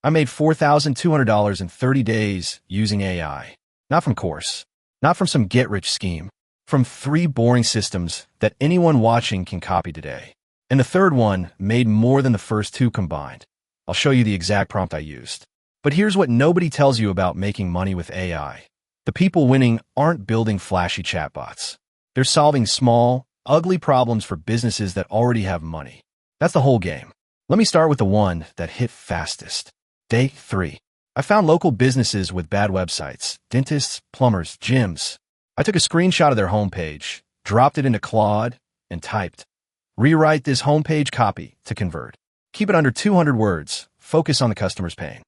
I made $4,200 in 30 days using AI. Not from course, not from some get-rich scheme, from 3 boring systems that anyone watching can copy today. And the third one made more than the first 2 combined. I'll show you the exact prompt I used. But here's what nobody tells you about making money with AI. The people winning aren't building flashy chatbots. They're solving small, ugly problems for businesses that already have money. That's the whole game. Let me start with the one that hit fastest. Day 3. I found local businesses with bad websites, dentists, plumbers, gyms. I took a screenshot of their homepage, dropped it into Claude, and typed, "Rewrite this homepage copy to convert. Keep it under 200 words. Focus on the customer's pain."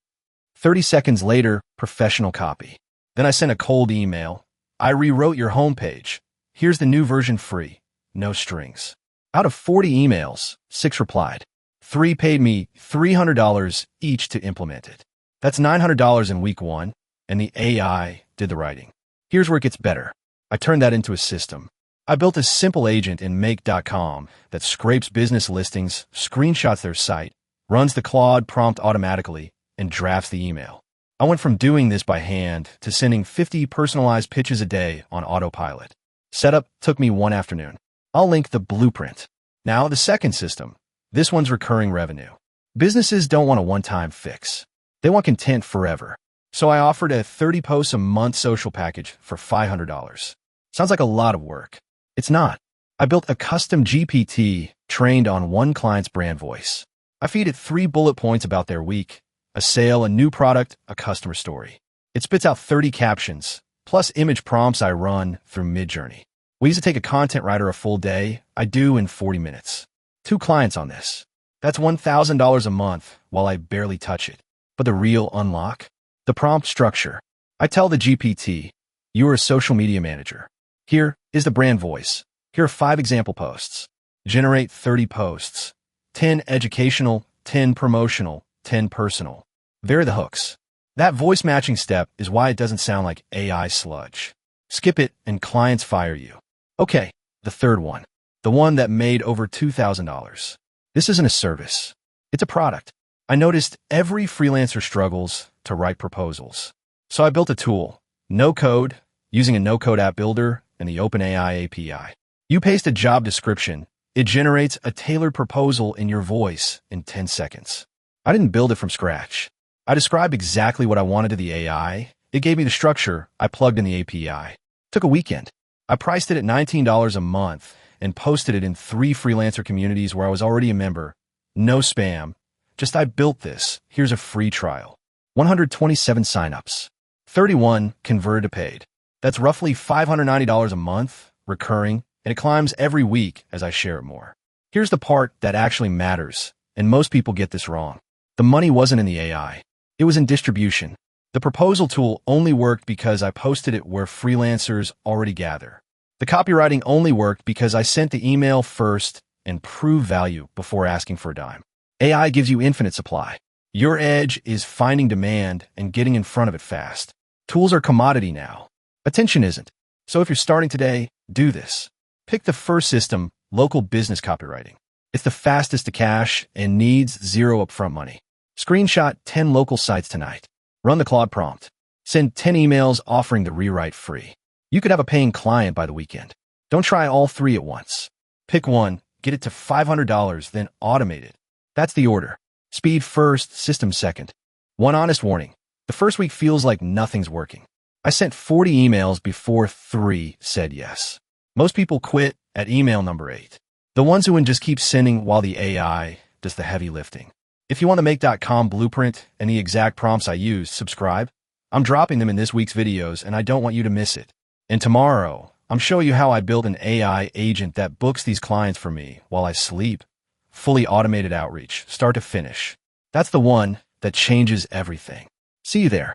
30 seconds later, professional copy. Then I sent a cold email. "I rewrote your homepage. Here's the new version free. No strings." Out of 40 emails, 6 replied. 3 paid me $300 each to implement it. That's $900 in week 1, and the AI did the writing. Here's where it gets better. I turned that into a system. I built a simple agent in make.com that scrapes business listings, screenshots their site, runs the Claude prompt automatically, and drafts the email. I went from doing this by hand to sending 50 personalized pitches a day on autopilot. Setup took me 1 afternoon. I'll link the blueprint. Now, the second system. This one's recurring revenue. Businesses don't want a one-time fix. They want content forever. So I offered a 30 posts a month social package for $500. Sounds like a lot of work. It's not. I built a custom GPT trained on one client's brand voice. I feed it 3 bullet points about their week, a sale, a new product, a customer story. It spits out 30 captions, plus image prompts I run through Midjourney. We used to take a content writer a full day. I do in 40 minutes. 2 clients on this. That's $1,000 a month while I barely touch it. But the real unlock? The prompt structure. I tell the GPT, "You are a social media manager. Here is the brand voice. Here are 5 example posts. Generate 30 posts. 10 educational, 10 promotional, 10 personal." There are the hooks. That voice matching step is why it doesn't sound like AI sludge. Skip it and clients fire you. Okay, the third one. The one that made over $2,000. This isn't a service. It's a product. I noticed every freelancer struggles to write proposals. So I built a tool, no code, using a no-code app builder and the OpenAI API. You paste a job description, it generates a tailored proposal in your voice in 10 seconds. I didn't build it from scratch. I described exactly what I wanted to the AI. It gave me the structure. I plugged in the API. Took a weekend. I priced it at $19 a month and posted it in 3 freelancer communities where I was already a member. No spam. Just I built this. Here's a free trial. 127 signups. 31 converted to paid. That's roughly $590 a month, recurring, and it climbs every week as I share it more. Here's the part that actually matters, and most people get this wrong. The money wasn't in the AI. It was in distribution. The proposal tool only worked because I posted it where freelancers already gather. The copywriting only worked because I sent the email first and proved value before asking for a dime. AI gives you infinite supply. Your edge is finding demand and getting in front of it fast. Tools are commodity now. Attention isn't. So if you're starting today, do this. Pick the first system, local business copywriting. It's the fastest to cash and needs 0 upfront money. Screenshot 10 local sites tonight. Run the Claude prompt. Send 10 emails offering the rewrite free. You could have a paying client by the weekend. Don't try all 3 at once. Pick one, get it to $500, then automate it. That's the order. Speed first, system second. One honest warning. The first week feels like nothing's working. I sent 40 emails before 3 said yes. Most people quit at email number 8. The ones who would just keep sending while the AI does the heavy lifting. If you want the make.com blueprint and the exact prompts I use, subscribe. I'm dropping them in this week's videos and I don't want you to miss it. And tomorrow, I'm showing you how I build an AI agent that books these clients for me while I sleep. Fully automated outreach, start to finish. That's the one that changes everything. See you there.